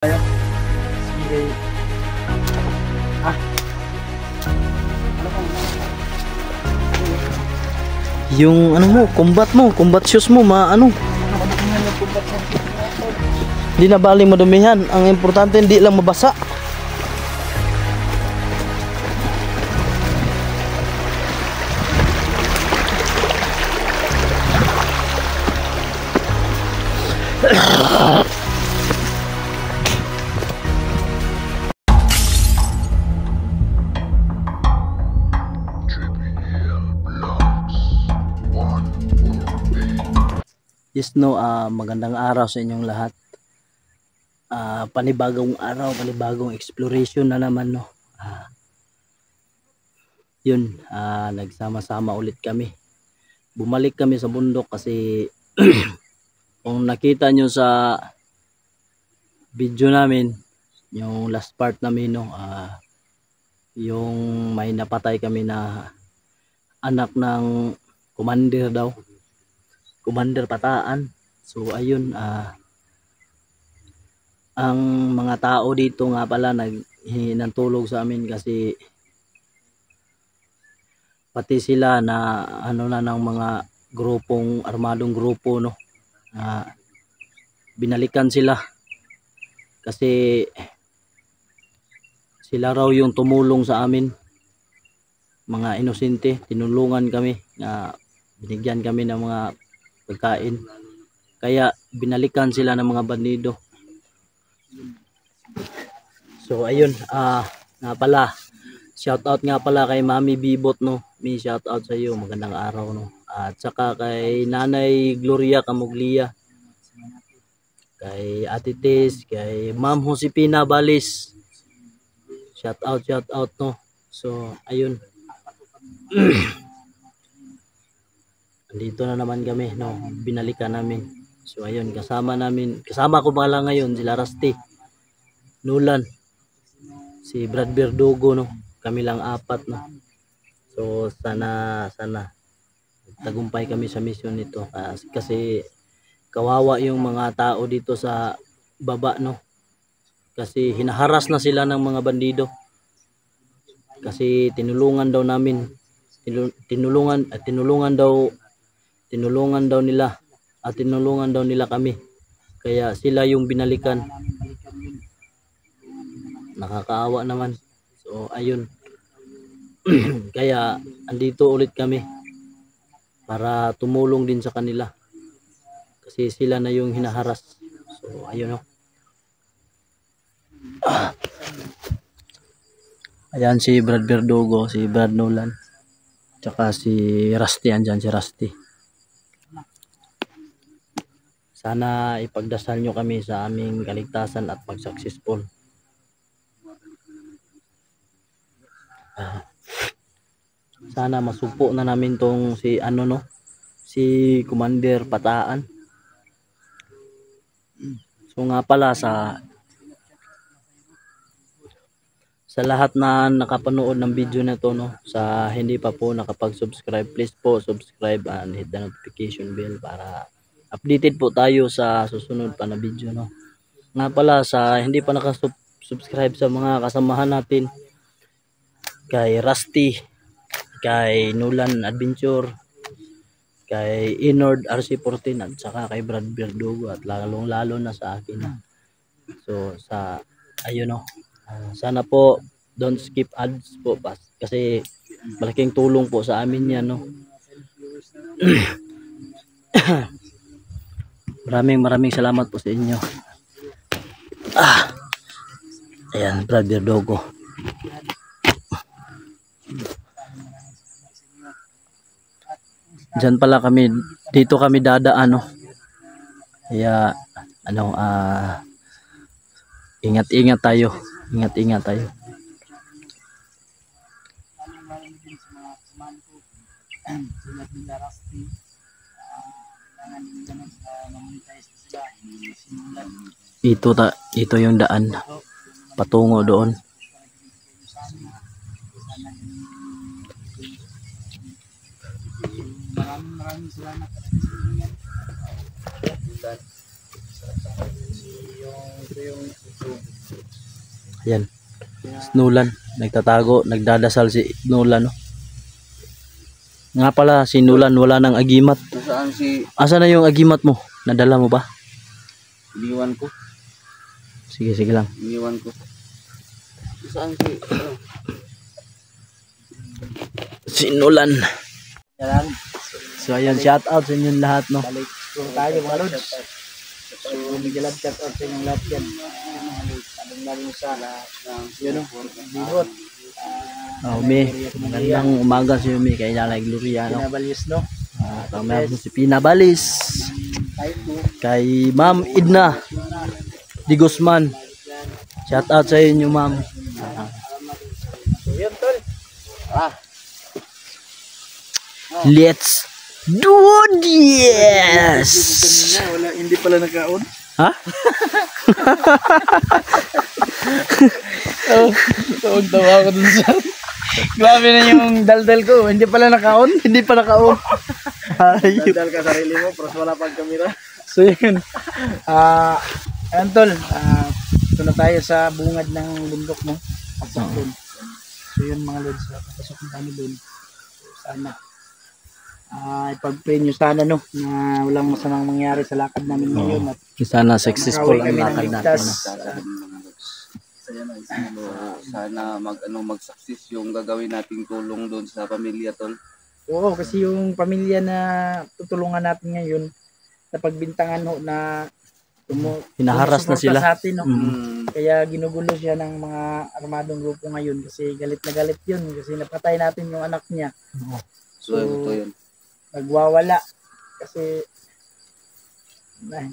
Tayo. Sige. Ah. Yung ano mo, combat shoes mo, Hindi na baling madumihan. Ang importante hindi lang mabasa. Yes, no, magandang araw sa inyong lahat. Panibagong araw, panibagong exploration na naman, no. Yun, nagsama-sama ulit kami. Bumalik kami sa bundok kasi kung nakita nyo sa video namin, yung last part namin, no, yung may napatay kami na anak ng commander daw. Commander Pataan. So ayun, ang mga tao dito nga pala naghingi ng tulong sa amin kasi pati sila na ano na ng mga grupong armadong grupo, no, binalikan sila kasi sila raw yung tumulong sa amin, mga inosente. Tinulungan kami, binigyan kami ng mga pagkain, kaya binalikan sila ng mga bandido. So ayun, nga pala, shout out nga pala kay Mami Bibot, no. May shout out sa iyo, magandang araw, no. At saka kay Nanay Gloria Camuglia, kay Ate Tis, kay Ma'am Josepina Balis, shout out, no. So ayun. Dito na naman kami, no, binalikan namin. So ayun, kasama ko pala ngayon sila Rusty, Nolan, si Brad Verdugo, no. Kami lang apat, no. So sana tagumpay kami sa mission nito, kasi kawawa yung mga tao dito sa baba, no. Kasi hinaharas na sila ng mga bandido. Kasi tinulungan daw nila kami. Kaya sila yung binalikan. Nakakaawa naman. So ayun. Kaya andito ulit kami para tumulong din sa kanila. Kasi sila na yung hinaharas. So ayun, no. Ayan si Brad Verdugo, si Brad Nolan, tsaka si Rusty, andyan si Rusty. Sana ipagdasal nyo kami sa aming kaligtasan at pag-successful. Sana masugpo na namin tong si si Commander Pataan. So nga pala, sa lahat na nakapanood ng video na to, no, sa hindi pa po nakapag-subscribe, please po subscribe and hit the notification bell para updated po tayo sa susunod pa na video, no. Nga pala, sa hindi pa nakasubscribe sa mga kasamahan natin, kay Rusty, kay Nolan Adventure, kay Inord RC14, at saka kay Brad Verdugo, at lalong-lalo na sa akin, no. So ayun, no. Sana po don't skip ads po, kasi malaking tulong po sa amin yan, no. Maraming salamat po sa inyo. Ayan, Brad Verdugo. Diyan pala kami, dito kami dadaan, no. Kaya ingat tayo. Ito yung daan patungo doon. Maraming salamat. Yung Ayan. Nulan. Nagtatago. Nagdadasal si Nulan. No? Nga pala, si Nulan wala nang agimat. Nasaan si Asa na yung agimat mo? Nadala mo ba? iniwan ko? Sige, sige lang. Iniwan ko. Nasaan si Si Nulan. Yan. So ayan, shout out sa inyong lahat, no? Balik ko tayo mga lods. So bigyan shout out sa inyong lahat yan. Lalong sa yun o. Bingot. Umi, magandang umaga si Umi kay Nanay Gloria, no? Pinabalis no. Meron po si Pinabalis. Kay Ma'am Idna Di Guzman. Shout out sa inyo, Ma'am. So yun tol. Let's do this! Wala, hindi pala nagkaon. Ha? Tawa ako dun sa grabe na yung daldal ko. Hindi pala nakaon. Hindi pa naka-on. Daldal ka sarili mo, pero wala pang kamera. So yun. Ayan tol. Ito na tayo sa bungad ng bundok mo. Pasok dun. So yun mga lods. Pasok na kami dun. So, sana. Ipag-pray nyo sana no. Na walang masamang mangyari sa lakad namin ngayon. At Sana successful ang lakad natin. No? Sana mag-success yung gagawin nating tulong doon sa pamilya tol. Oo, kasi yung pamilya na tutulungan natin ngayon, napagbintangan ho na Hinaharas na sila. sa atin, no? Mm. Kaya ginugulo siya ng mga armadong grupo ngayon kasi galit na galit yun kasi napatay natin yung anak niya. So ito yun. Nagwawala kasi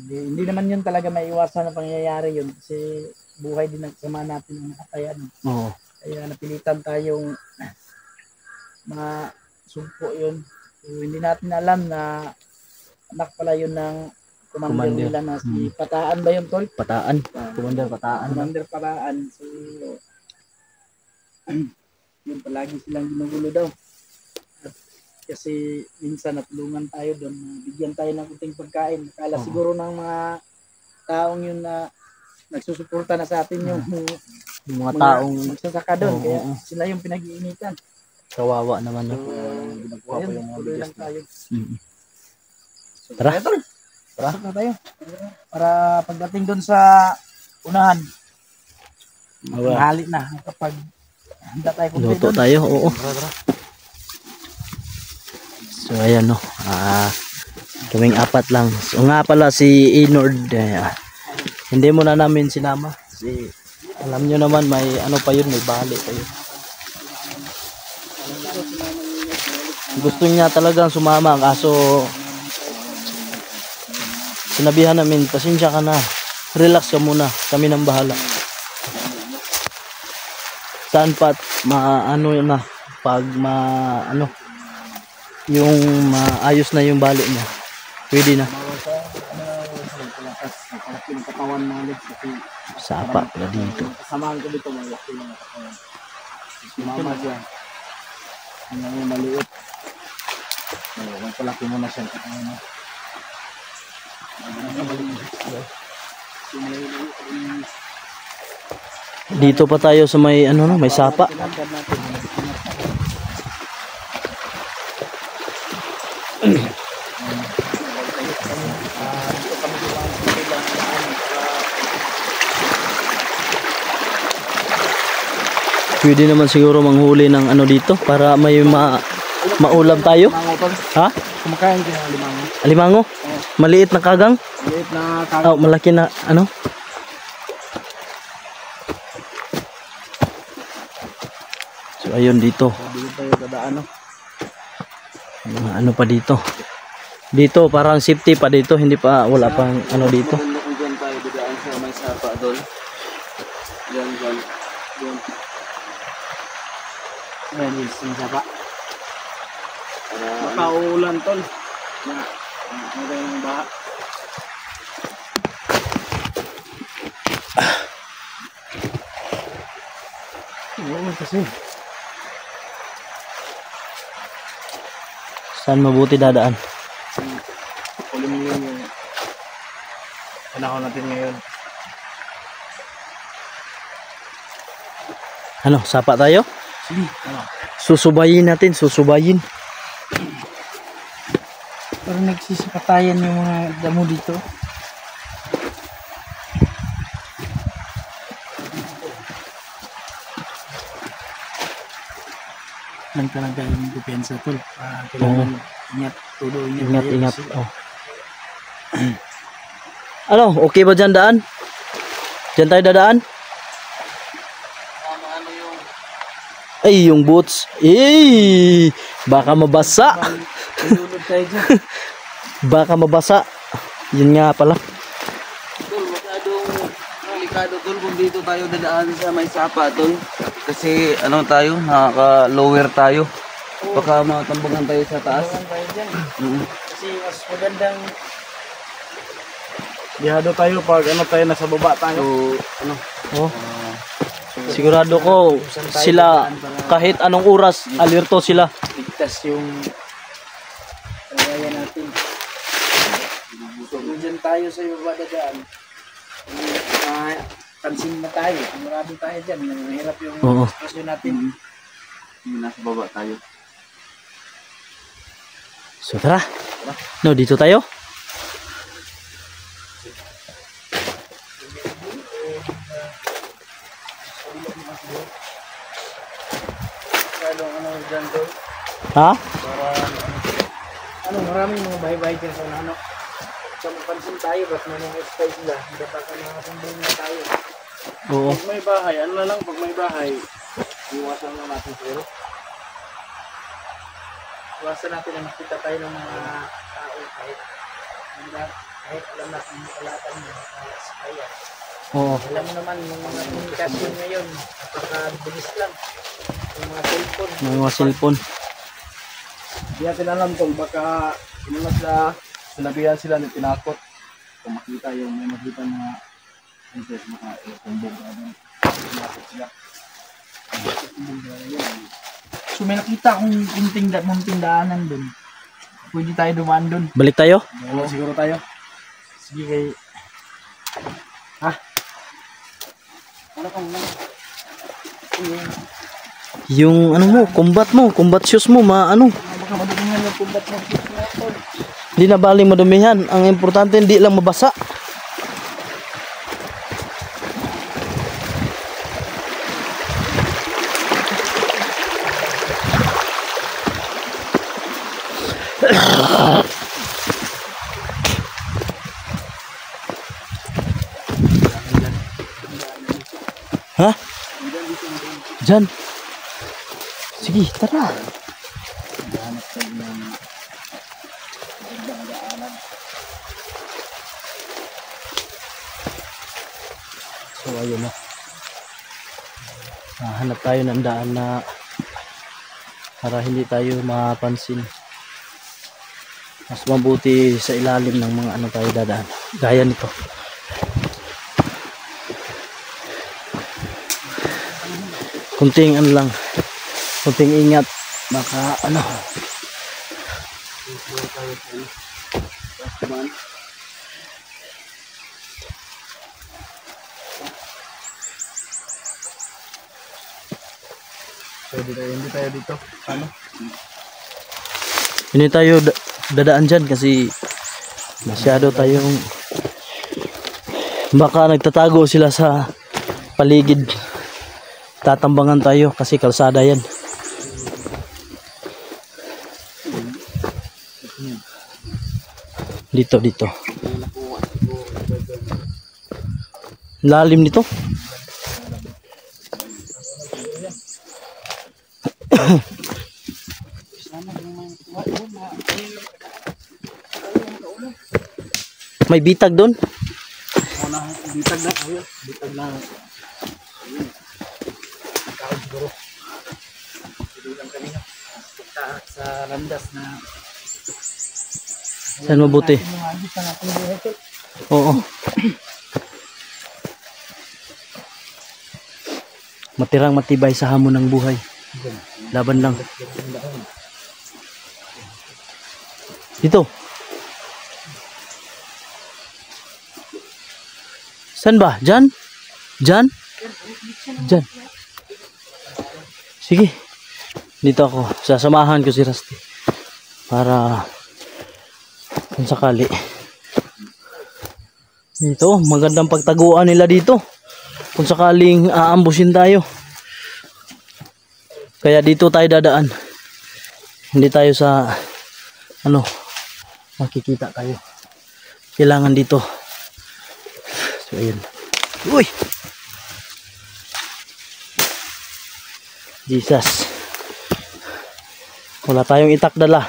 hindi naman yun talaga maiwasan na pangyayari yun kasi buhay din ng kasama natin ang nakatayan. Oo. Kaya napilitan tayong masumpo yun. So, hindi natin alam na anak pala yun ng commander nila na si Pataan ba yun, tol? Pataan. Commander Pataan. Commander Pataan. So, yun palagi silang ginugulo daw. At kasi minsan natulungan tayo doon, bigyan tayo ng kunting pagkain. Akala siguro ng mga taong yun na nagsusuporta na sa atin yung Mga taong magsasaka doon. Kaya sila yung pinag-iinitan. kawawa naman. No? Ayun, tuloy lang tayo. Tara. Pasok na tayo. Para pagdating doon sa unahan, mahali na kapag handa tayo kung Luto tayo, oo. So ayan no. Kaming apat lang. So nga pala si Inord, hindi mo na namin sinama. Si alam nyo naman may ano pa yun, may bali pa yun. Gusto niya talagang sumama, kaso sinabihan namin, pasensya ka na, relax ka muna, kami nang bahala. Saan pa maano na pag yung maayos na yung bali niya, pwede na. Sapa pala dito. Samahan ko dito, malaki yung sumama siya. Ano yung maliit. Magpalaki mo na siya. Dito pa tayo sa may may sapa. Pwede naman siguro manghuli ng dito para may maulam tayo. Ha? Kumakain ko ng limango. Alimango? Maliit na kagang? Maliit na kagang. Oh, malaki na So ayun dito. Dito tayo dadaan, no? Ano pa dito? Dito parang safety pa dito, hindi pa wala pang dito. Diyan tayo dadaan sa may sapa doon. Diyan. Ayan, yung sapa. Makaulan tol. Okay ng baha. Oo, kasi Saan mabuti dadaan? ulit mo yun yung panahon natin ngayon. Ano, sapa tayo? Sige. Ano? Susubayin natin, susubayin. Pero nagsisipatayan yung mga damo dito. Lang talaga yung depensa tol. Kailangan ingat, todo ingat. Ingat. Oh. Ano, okay ba dyan daan? Dyan tayo dadaan? Ay, yung boots. Baka mabasa. Tulunod tayo dyan. Baka mabasa. Yun nga pala. Tol, masyadong delikado tol kung dito tayo dadaan sa may sapa tol. Kasi ano tayo, nakaka-lower tayo. Baka matambangan tayo sa taas. Tulungan tayo dyan. Kasi mas magandang Bihado tayo pag ano tayo nasa baba tayo. So, ano, Oh. Sigurado ko sila kahit anong oras alerto sila. ligtas yung kagaya natin. So, kung dyan tayo sa ibaba dadaan, pansin na tayo. Sigurado tayo dyan. Mahirap yung Oo. sitwasyon natin. nasa baba tayo. So tara. No, dito tayo. Ano dyan doon? Ha? Maraming mga bahay-bahay dyan sa ano. So, mapansin tayo, ba't may mga spice sila? Hindi pa ka nakasumbong na tayo. Oo. Pag may bahay, ano na lang pag may bahay, iwasan lang natin siguro. Iwasan natin na makita tayo ng mga tao kahit alam natin yung kalatan ng mga spy. Oo. Alam mo naman, yung mga komunikasyon ngayon, napakabilis lang. Yung mga cellphone. Mga cellphone. Hindi natin alam kung baka inulat na sinabihan sila ng tinakot. Kung makita yung may makita mga princess, maka-kumbog na tinakot sila. So may nakita akong munting daanan dun. Pwede tayo dumaan dun. Balik tayo? Oo, siguro tayo. Sige kay... Yung ano mo, combat shoes mo, ano? Baka madumingan yung kumbat ng tol. Hindi na baling madumihan. Ang importante hindi lang mabasa. Ha? Diyan. Sige, tara. So ayun na. Hanap tayo ng daan na para hindi tayo mapansin. Mas mabuti sa ilalim ng mga ano tayo dadaan. Gaya nito. Kunting ano lang. Kunting ingat. Baka ano. Hindi tayo dito. Ano? Hindi tayo dadaan dyan kasi masyado tayong baka nagtatago sila sa paligid. Tatambangan tayo kasi kalsada yan. Dito. Lalim nito. May bitag doon. Bitag na. Ayun. Bitag na. Tao siguro. Hindi lang kanina. Punta sa landas na... Saan mabuti? Mga agit na natin buhay tol. Oo. Matirang matibay sa hamon ng buhay. Laban lang. Dito. Saan ba? Diyan? Diyan? Diyan. Sige. Dito ako. Sasamahan ko si Rusty. Para kung sakali. Dito, magandang pagtaguan nila dito. Kung sakaling aambusin tayo. Kaya dito tayo dadaan. Hindi tayo sa makikita tayo. Kailangan dito. So ayun. Uy! Jesus. Wala tayong itak dala.